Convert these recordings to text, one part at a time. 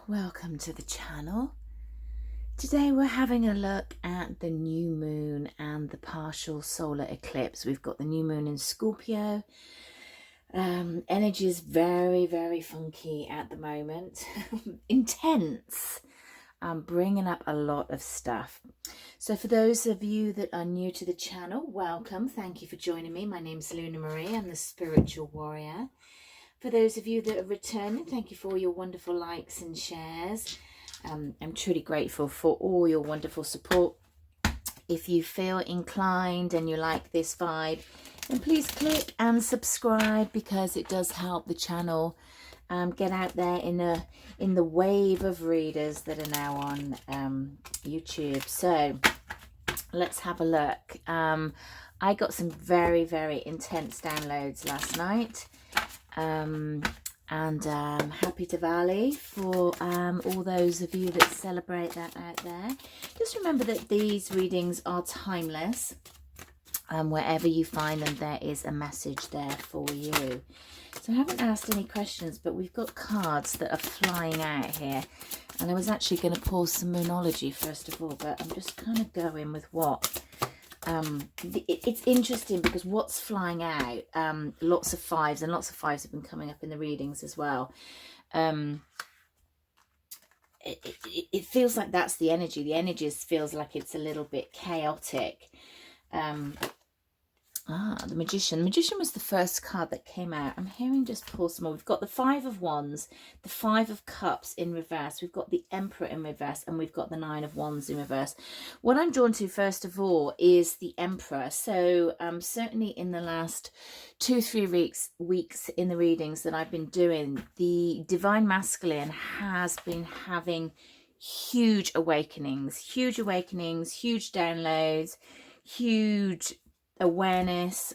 welcome to the channel. Today we're having a look at the new moon and the partial solar eclipse. We've got the new moon in Scorpio. Energy is very funky at the moment. Intense. Bringing up a lot of stuff. So for those of you that are new to the channel, welcome. Thank you for joining me. My name's Lunar. I'm the spiritual warrior. For those of you that are returning, thank you for all your wonderful likes and shares. I'm truly grateful for all your wonderful support. If you feel inclined and you like this vibe, then please click and subscribe, because it does help the channel get out there in the wave of readers that are now on YouTube. So let's have a look. I got some very intense downloads last night. Happy Diwali for all those of you that celebrate that out there. Just remember that these readings are timeless. Wherever you find them, there is a message there for you. So I haven't asked any questions, but we've got cards that are flying out here. And I was actually going to pull some moonology first of all, but I'm just kind of going with what... it's interesting because what's flying out, lots of fives, and lots of fives have been coming up in the readings as well. It feels like that's the energy. The energy feels like it's a little bit chaotic. The Magician. The Magician was the first card that came out. I'm hearing just pull some more. We've got the Five of Wands, the Five of Cups in reverse. We've got the Emperor in reverse, and we've got the Nine of Wands in reverse. What I'm drawn to first of all is the Emperor. So certainly in the last 2-3 weeks in the readings that I've been doing, the Divine Masculine has been having huge awakenings, huge downloads, huge awareness,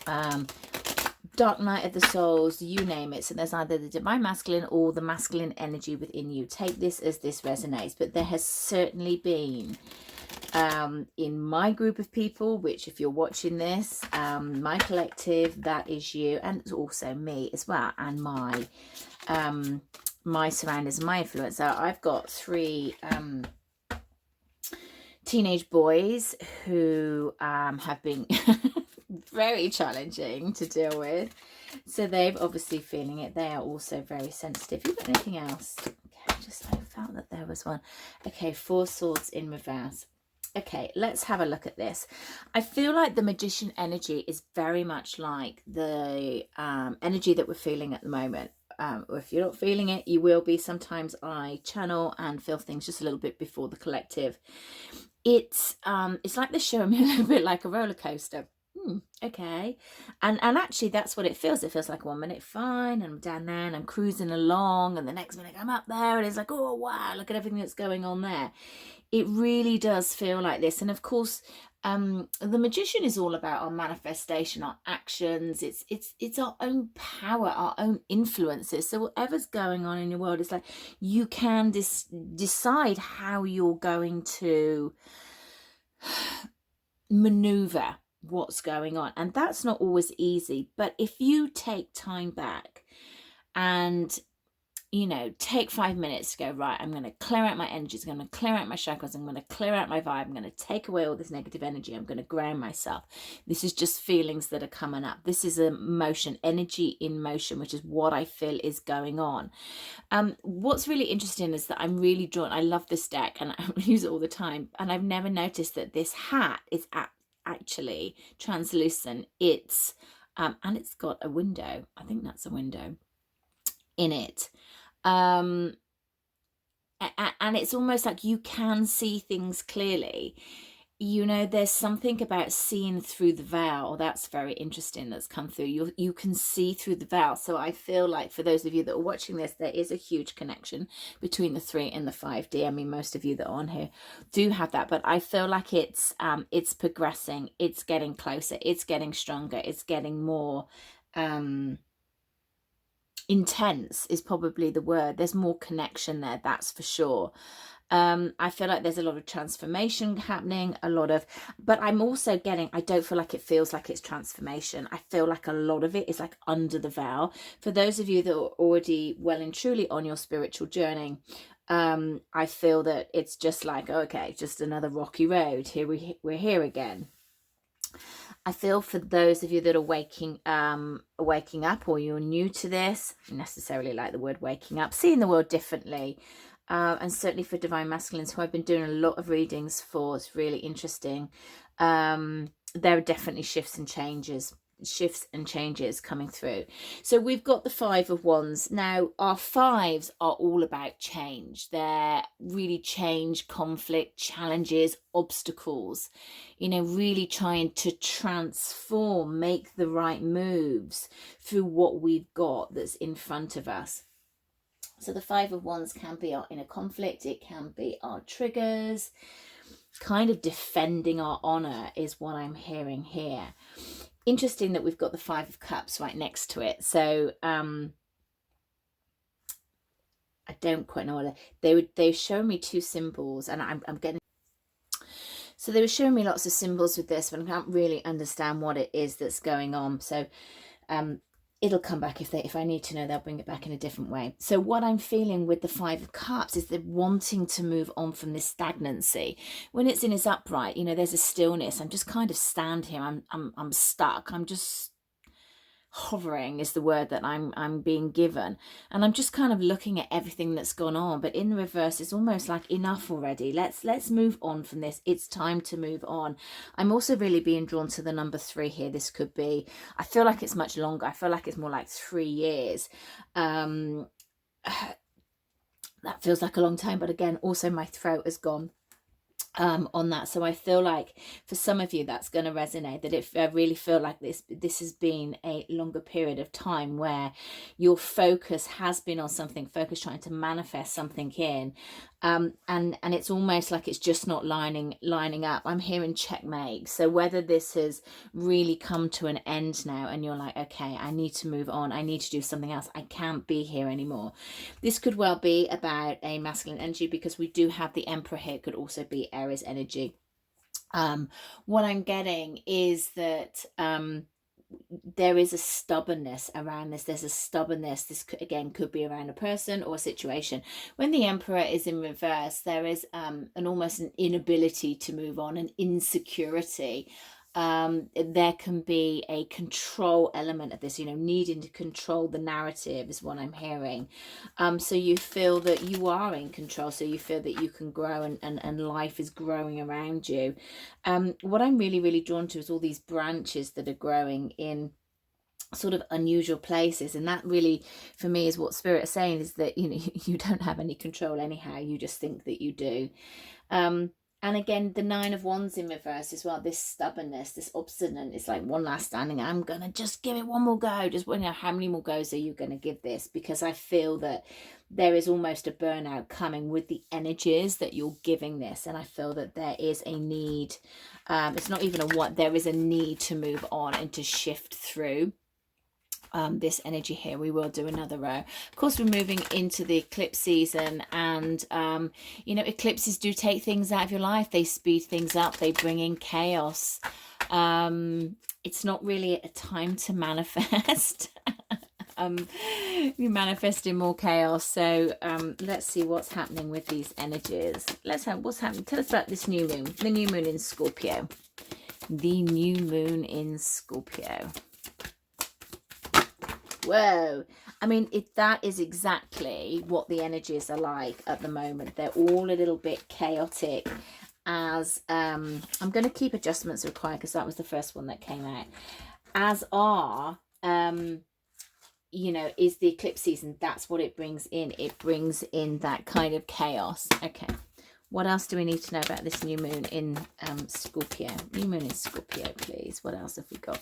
dark night of the souls, you name it. So there's either the divine masculine or the masculine energy within you. Take this as this resonates. But there has certainly been in my group of people, which if you're watching this, my collective, that is you, and it's also me as well, and my my surroundings and my influence. So I've got 3 teenage boys who have been very challenging to deal with. So they've obviously feeling it. They are also very sensitive. You got anything else? Okay, I felt that there was one. Okay, 4 swords in reverse. Okay, let's have a look at this. I feel like the Magician energy is very much like the energy that we're feeling at the moment. Or if you're not feeling it, you will be. Sometimes I channel and feel things just a little bit before the collective. It's like they're showing me a little bit like a roller coaster. Okay, and actually that's what it feels. It feels like 1 minute fine, and I'm down there and I'm cruising along, and the next minute I'm up there and it's like, oh wow, look at everything that's going on there. It really does feel like this. And of course, the Magician is all about our manifestation, our actions. It's our own power, our own influences. So whatever's going on in your world, it's like you can decide how you're going to maneuver what's going on, and that's not always easy. But if you take time back and take 5 minutes to go, right, I'm going to clear out my energies, I'm going to clear out my chakras, I'm going to clear out my vibe, I'm going to take away all this negative energy, I'm going to ground myself. This is just feelings that are coming up. This is a motion, energy in motion, which is what I feel is going on. What's really interesting is that I'm really drawn, I love this deck and I use it all the time, and I've never noticed that this hat is actually translucent. It's and it's got a window, I think that's a window in it, and it's almost like you can see things clearly. There's something about seeing through the veil that's very interesting that's come through. You can see through the veil. So I feel like for those of you that are watching this, there is a huge connection between the 3 and the 5D. I mean, most of you that are on here do have that, but I feel like it's progressing, it's getting closer, it's getting stronger, it's getting more intense is probably the word. There's more connection there, that's for sure. I feel like there's a lot of transformation happening, but I'm also getting, I don't feel like it feels like it's transformation. I feel like a lot of it is like under the veil. For those of you that are already well and truly on your spiritual journey, I feel that it's just like, okay, just another rocky road. We're here again. I feel for those of you that are waking up, or you're new to this, necessarily like the word waking up, seeing the world differently, and certainly for divine masculines who I've been doing a lot of readings for, it's really interesting. There are definitely shifts and changes coming through. So we've got the Five of Wands. Now our fives are all about change. They're really change, conflict, challenges, obstacles, you know, really trying to transform, make the right moves through what we've got that's in front of us. So the Five of Wands can be our inner conflict, it can be our triggers, kind of defending our honor is what I'm hearing here. Interesting that we've got the Five of Cups right next to it. So I don't quite know what they show me two symbols, and I'm getting, so they were showing me lots of symbols with this, but I can't really understand what it is that's going on. So it'll come back if I need to know. They'll bring it back in a different way. So what I'm feeling with the Five of Cups is they're wanting to move on from this stagnancy. When it's in its upright, you know, there's a stillness. I'm just kind of stand here. I'm stuck. I'm just hovering is the word that I'm being given, and I'm just kind of looking at everything that's gone on. But in the reverse, it's almost like enough already. Let's move on from this. It's time to move on. I'm also really being drawn to the number 3 here. This could be, I feel like it's much longer. I feel like it's more like 3 years. That feels like a long time, but again, also my throat has gone on that. So I feel like for some of you that's going to resonate, that I really feel like this has been a longer period of time where your focus has been on something, trying to manifest something in, and it's almost like it's just not lining up. I'm hearing checkmate. So whether this has really come to an end now and you're like, okay, I need to move on, I need to do something else, I can't be here anymore. This could well be about a masculine energy, because we do have the Emperor here. It could also be Aries energy. What I'm getting is that there is a stubbornness around this. There's a stubbornness. This could be around a person or a situation. When the Emperor is in reverse, there is almost an inability to move on, an insecurity. There can be a control element of this, you know, needing to control the narrative is what I'm hearing. So you feel that you are in control, so you feel that you can grow, and life is growing around you. What I'm really drawn to is all these branches that are growing in sort of unusual places, and that really for me is what Spirit is saying, is that, you know, you don't have any control anyhow, you just think that you do. And again, the Nine of Wands in reverse as well, this stubbornness, this obstinate, it's like one last standing. I'm going to just give it one more go. Just, you know, how many more goes are you going to give this? Because I feel that there is almost a burnout coming with the energies that you're giving this. And I feel that there is a need. It's not even a what, there is a need to move on and to shift through this energy here. We will do another row. Of course, we're moving into the eclipse season, and you know, eclipses do take things out of your life. They speed things up, they bring in chaos. It's not really a time to manifest. You're manifesting more chaos. So let's see what's happening with these energies. Let's have what's happening. Tell us about this new moon, the new moon in Scorpio. The new moon in Scorpio. Whoa. I mean, that is exactly what the energies are like at the moment. They're all a little bit chaotic, as I'm going to keep adjustments required because that was the first one that came out. As are, you know, is the eclipse season. That's what it brings in. It brings in that kind of chaos. Okay. What else do we need to know about this new moon in Scorpio? New moon in Scorpio, please. What else have we got?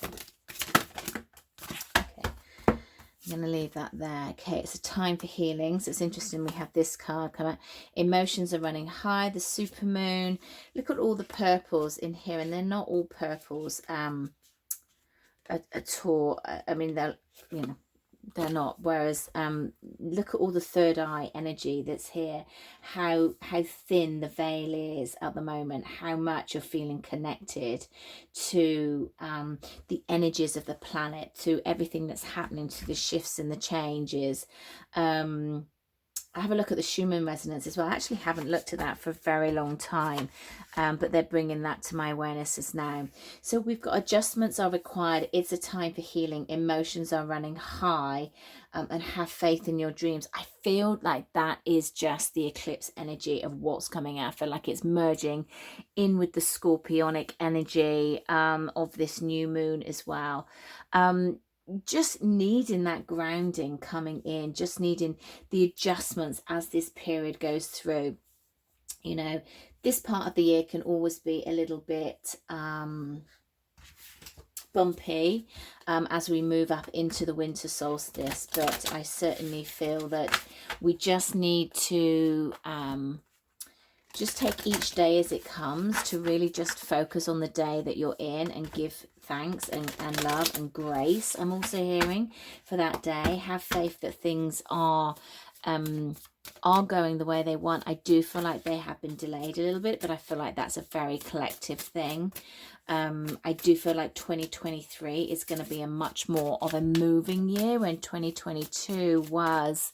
I'm going to leave that there. Okay, it's a time for healing. So it's interesting we have this card come out. Emotions are running high. The supermoon. Look at all the purples in here, and they're not all purples at all. I mean, they're, you know, they're not. Whereas look at all the third eye energy that's here, how thin the veil is at the moment, how much you're feeling connected to the energies of the planet, to everything that's happening, to the shifts and the changes. Have a look at the Schumann resonance as well. I actually haven't looked at that for a very long time, but they're bringing that to my awarenesses now. So we've got adjustments are required. It's a time for healing. Emotions are running high, and have faith in your dreams. I feel like that is just the eclipse energy of what's coming out. I feel like it's merging in with the scorpionic energy of this new moon as well. Just needing that grounding coming in, just needing the adjustments as this period goes through. You know, this part of the year can always be a little bit bumpy as we move up into the winter solstice, but I certainly feel that we just need to just take each day as it comes, to really just focus on the day that you're in and give thanks and love and grace. I'm also hearing for that day. Have faith that things are going the way they want. I do feel like they have been delayed a little bit, but I feel like that's a very collective thing. I do feel like 2023 is going to be a much more of a moving year, when 2022 was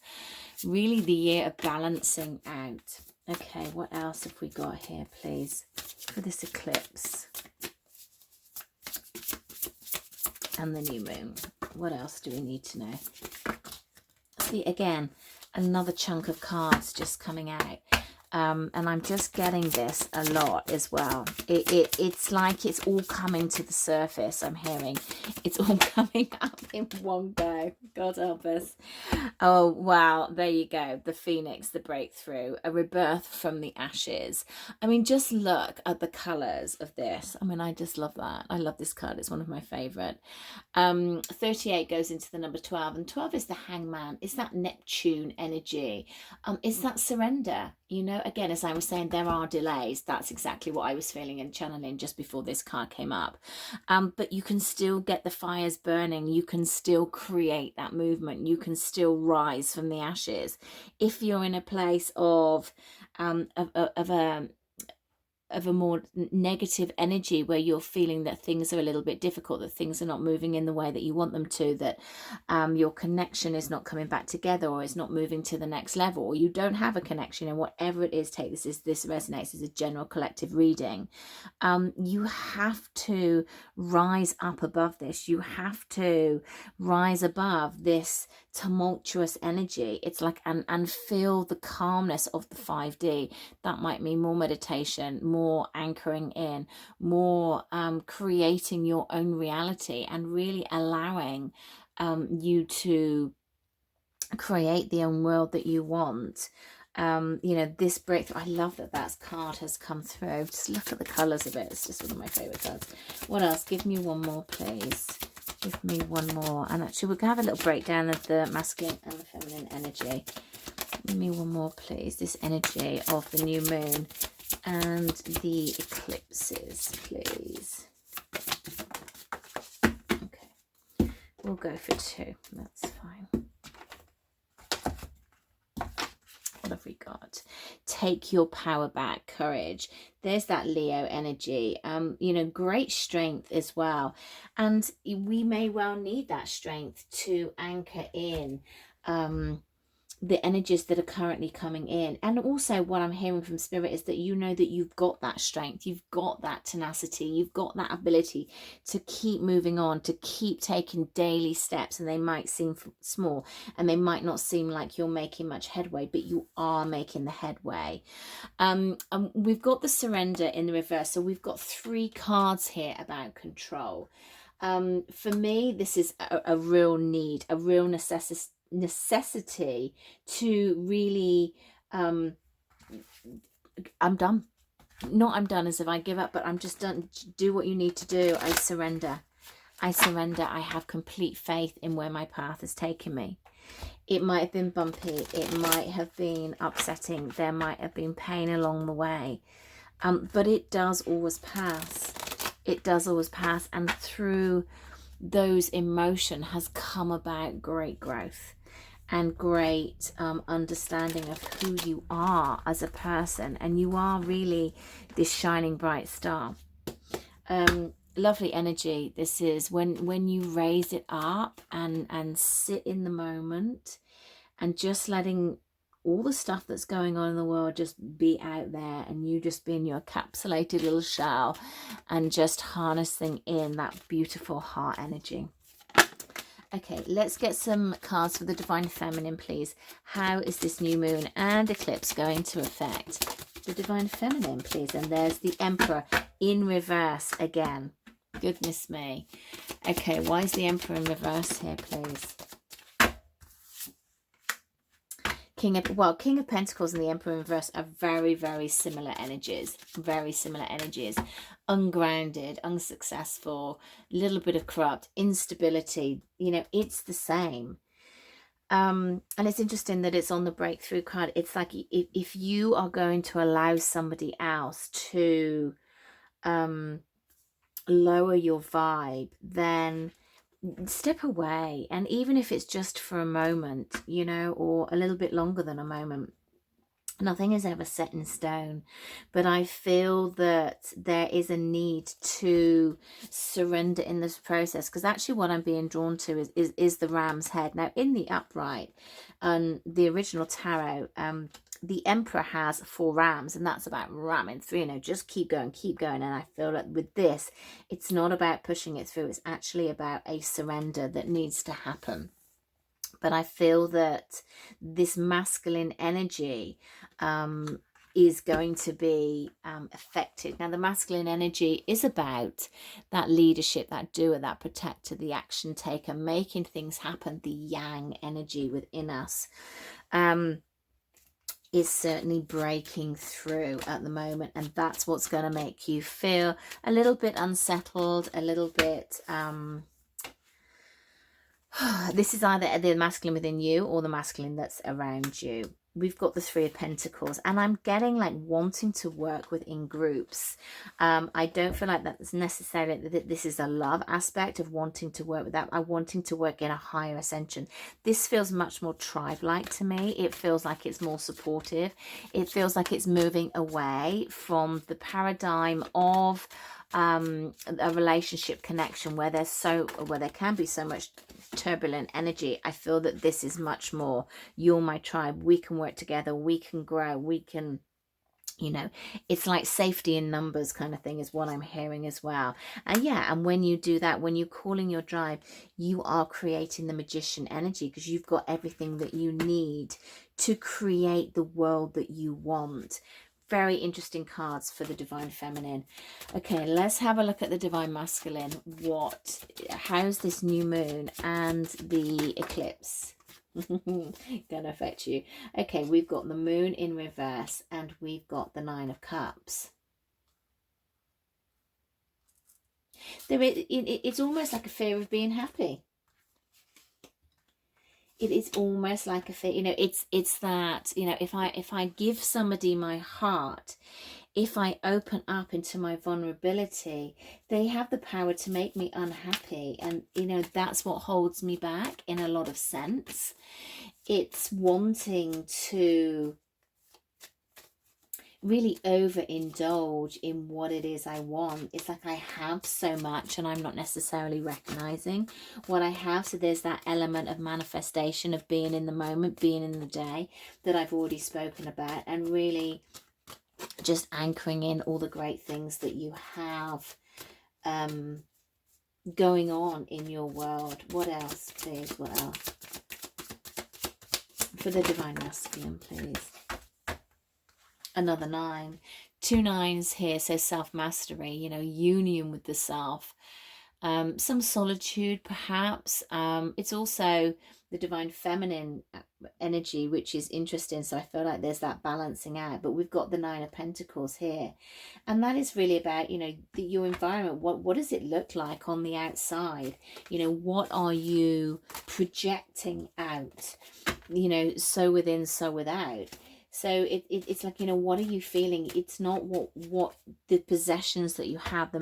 really the year of balancing out. Okay, what else have we got here, please, for this eclipse and the new moon? What else do we need to know? See, again, another chunk of cards just coming out. And I'm just getting this a lot as well. It's like it's all coming to the surface. I'm hearing it's all coming up in one go. God help us. Oh, wow. There you go. The phoenix, the breakthrough, a rebirth from the ashes. I mean, just look at the colors of this. I mean, I just love that. I love this card. It's one of my favorite. 38 goes into the number 12, and 12 is the hangman. It's that Neptune energy. It's that surrender. You know, again, as I was saying, there are delays. That's exactly what I was feeling and channeling just before this card came up. But you can still get the fires burning. You can still create that movement. You can still rise from the ashes. If you're in a place of a more negative energy, where you're feeling that things are a little bit difficult, that things are not moving in the way that you want them to, that your connection is not coming back together, or is not moving to the next level, or you don't have a connection, and whatever it is, take this resonates as a general collective reading. You have to rise up above this. You have to rise above this tumultuous energy. It's like, and feel the calmness of the 5D. That might mean more meditation, more anchoring in, more creating your own reality, and really allowing you to create the own world that you want. You know, this breakthrough, I love that card has come through. Just look at the colors of it. It's just one of my favorite cards. What else? Give me one more, please. Give me one more. And actually, we're going to have a little breakdown of the masculine and the feminine energy. Give me one more, please. This energy of the new moon and the eclipses, please. Okay. We'll go for 2. That's fine. What have we got? Take your power back, courage. There's that Leo energy. You know, great strength as well. And we may well need that strength to anchor in the energies that are currently coming in. And also what I'm hearing from spirit is that you know that you've got that strength, you've got that tenacity, you've got that ability to keep moving on, to keep taking daily steps. And they might seem small, and they might not seem like you're making much headway, but you are making the headway. We've got the surrender in the reverse. So we've got 3 cards here about control. For me, this is a real need, a real necessity to really I'm done. Not I'm done as if I give up, but I'm just done. Do what you need to do. I surrender. I surrender. I have complete faith in where my path has taken me. It might have been bumpy, it might have been upsetting, there might have been pain along the way, but it does always pass. It does always pass. And through those emotion has come about great growth and great understanding of who you are as a person. And you are really this shining bright star. Lovely energy. This is when you raise it up and sit in the moment and just letting all the stuff that's going on in the world just be out there, and you just be in your encapsulated little shell and just harnessing in that beautiful heart energy. Okay, let's get some cards for the Divine Feminine, please. How is this new moon and eclipse going to affect the Divine Feminine, please? And there's the Emperor in reverse again. Goodness me. Okay, why is the Emperor in reverse here, please? King of Pentacles and the Emperor in reverse are very, very similar energies. Very similar energies. Ungrounded, unsuccessful, little bit of corrupt, instability. You know, it's the same. And it's interesting that it's on the breakthrough card. It's like if you are going to allow somebody else to lower your vibe, then step away. And even if it's just for a moment, you know, or a little bit longer than a moment, nothing is ever set in stone. But I feel that there is a need to surrender in this process, because actually what I'm being drawn to is the ram's head. Now in the upright and the original tarot, the Emperor has 4 rams, and that's about ramming through, you know, just keep going. And I feel like with this, it's not about pushing it through. It's actually about a surrender that needs to happen. But I feel that this masculine energy is going to be affected. Now, the masculine energy is about that leadership, that doer, that protector, the action taker, making things happen. The yang energy within us is certainly breaking through at the moment, and that's what's going to make you feel a little bit unsettled, a little bit this is either the masculine within you or the masculine that's around you. We've got the 3 of Pentacles, and I'm getting like wanting to work within groups. I don't feel like that's necessarily that this is a love aspect of wanting to work with that. I'm wanting to work in a higher ascension. This feels much more tribe-like to me. It feels like it's more supportive. It feels like it's moving away from the paradigm of a relationship connection where there can be so much turbulent energy. I feel that this is much more, you're my tribe, we can work together, we can grow, we can, you know, it's like safety in numbers kind of thing is what I'm hearing as well. And yeah, and when you do that, when you're calling your tribe, you are creating the magician energy, because you've got everything that you need to create the world that you want. Very interesting cards for the Divine Feminine. Okay, let's have a look at the Divine Masculine. How's this new moon and the eclipse gonna affect you? Okay, we've got the moon in reverse and we've got the 9 of Cups. It's almost like a fear of being happy. It is almost like a fear, you know, it's that, you know, if I give somebody my heart, if I open up into my vulnerability, they have the power to make me unhappy. And, you know, that's what holds me back in a lot of sense. It's wanting to really overindulge in what it is I want. It's like I have so much and I'm not necessarily recognizing what I have. So there's that element of manifestation, of being in the moment, being in the day, that I've already spoken about, and really just anchoring in all the great things that you have going on in your world. What else, please? What else? For the Divine Masculine, please. Another 9. 2 9s here, so self-mastery, you know, union with the self. Some solitude, perhaps. It's also the Divine Feminine energy, which is interesting. So I feel like there's that balancing out. But we've got the 9 of Pentacles here. And that is really about, you know, your environment. What does it look like on the outside? You know, what are you projecting out? You know, so within, so without. So it's like, you know, what are you feeling? It's not what the possessions that you have, the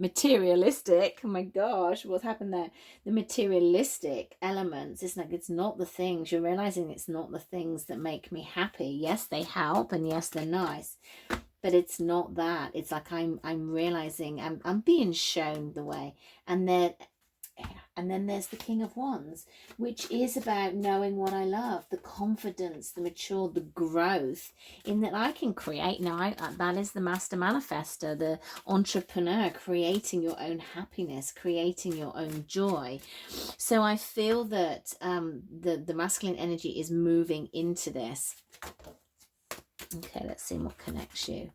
materialistic, oh my gosh, what's happened there? The materialistic elements, it's like, it's not the things, you're realizing it's not the things that make me happy. Yes, they help, and yes, they're nice, but it's not that. It's like I'm realizing I'm being shown the way. And then there's the King of Wands, which is about knowing what I love, the confidence, the mature, the growth, in that I can create now. That is the master manifester, the entrepreneur, creating your own happiness, creating your own joy. So I feel that the masculine energy is moving into this. Okay, let's see what connects you.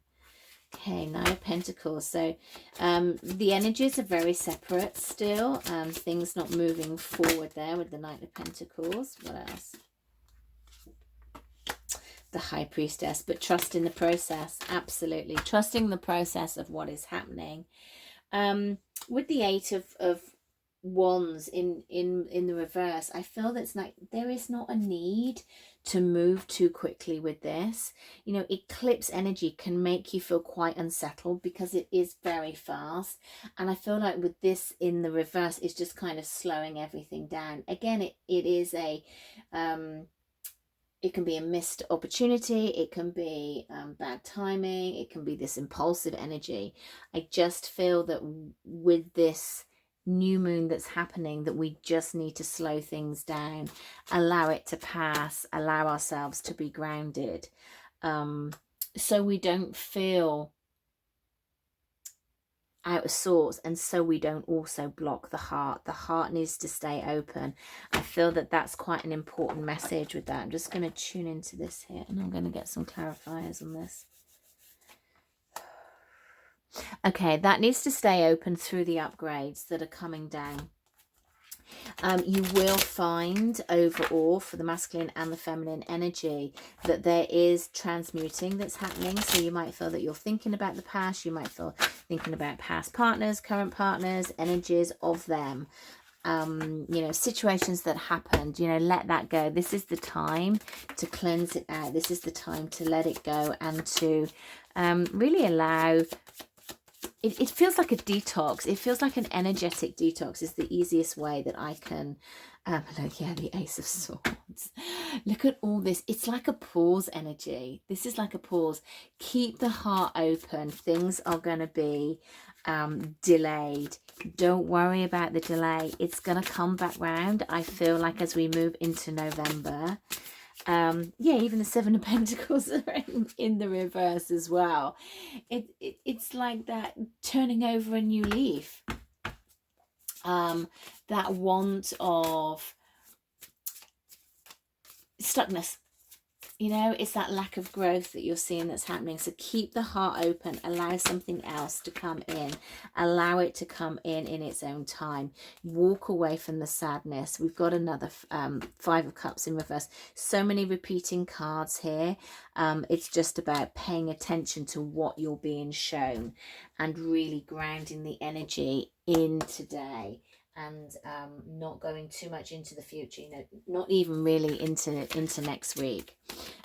Okay, Nine of Pentacles. So the energies are very separate still. Things not moving forward there with the Knight of Pentacles. What else? The High Priestess. But trust in the process. Absolutely. Trusting the process of what is happening. With the Eight of Wands in the reverse, I feel that's like there is not a need to move too quickly with this. You know, eclipse energy can make you feel quite unsettled because it is very fast, and I feel like with this in the reverse, it's just kind of slowing everything down. Again, it is a it can be a missed opportunity, it can be bad timing, it can be this impulsive energy. I just feel that with this new moon that's happening, that we just need to slow things down, allow it to pass, allow ourselves to be grounded, so we don't feel out of sorts, and so we don't also block the heart. The heart needs to stay open. I feel that that's quite an important message with that. I'm just going to tune into this here, and I'm going to get some clarifiers on this. Okay, that needs to stay open through the upgrades that are coming down. You will find overall for the masculine and the feminine energy that there is transmuting that's happening. So you might feel that you're thinking about the past. You might feel thinking about past partners, current partners, energies of them. You know, situations that happened, you know, let that go. This is the time to cleanse it out. This is the time to let it go and to really allow... It feels like a detox. It feels like an energetic detox is the easiest way that I can... look, yeah, the Ace of Swords. Look at all this. It's like a pause energy. This is like a pause. Keep the heart open. Things are going to be delayed. Don't worry about the delay. It's going to come back round. I feel like as we move into November... yeah, even the Seven of Pentacles are in the reverse as well. It's like that turning over a new leaf, that want of stuckness. You know, it's that lack of growth that you're seeing that's happening. So keep the heart open, allow something else to come in, allow it to come in its own time. Walk away from the sadness. We've got another Five of Cups in reverse. So many repeating cards here. It's just about paying attention to what you're being shown and really grounding the energy in today. And not going too much into the future, you know, not even really into next week.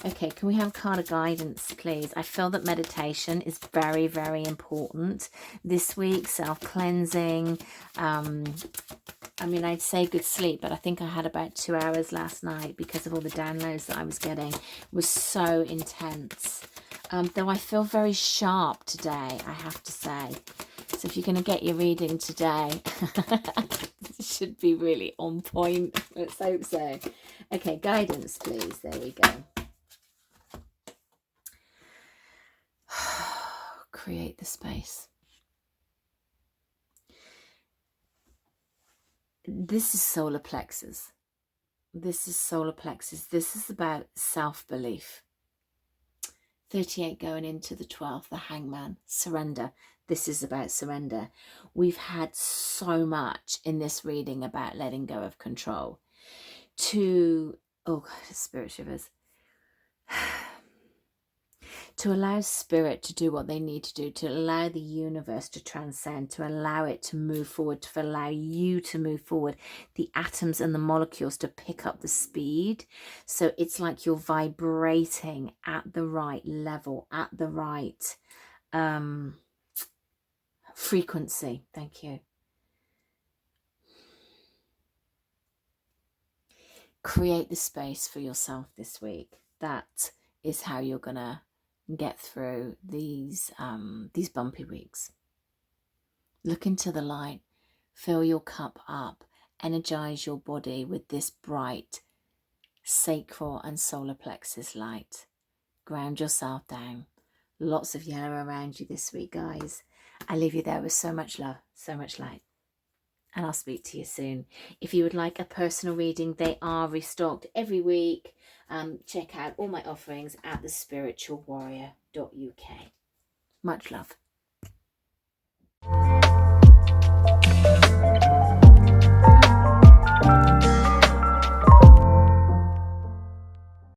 Okay, can we have a card of guidance, please? I feel that meditation is very, very important this week. Self-cleansing. I mean, I'd say good sleep, but I think I had about 2 hours last night because of all the downloads that I was getting. It was so intense. Though I feel very sharp today, I have to say. So if you're going to get your reading today, it should be really on point. Let's hope so. Okay, guidance, please. There we go. Create the space. This is solar plexus. This is solar plexus. This is about self-belief. 38 going into the 12th, the Hangman, surrender. This is about surrender. We've had so much in this reading about letting go of control. Oh God, spirit shivers. To allow spirit to do what they need to do, to allow the universe to transcend, to allow it to move forward, to allow you to move forward, the atoms and the molecules to pick up the speed. So it's like you're vibrating at the right level, at the right frequency. Thank you. Create the space for yourself this week. That is how you're gonna get through these bumpy weeks. Look into the light, fill your cup up, energize your body with this bright sacral and solar plexus light. Ground yourself down. Lots of yellow around you this week, guys. I leave you there with so much love, so much light. And I'll speak to you soon. If you would like a personal reading, they are restocked every week. Check out all my offerings at thespiritualwarrior.uk. Much love.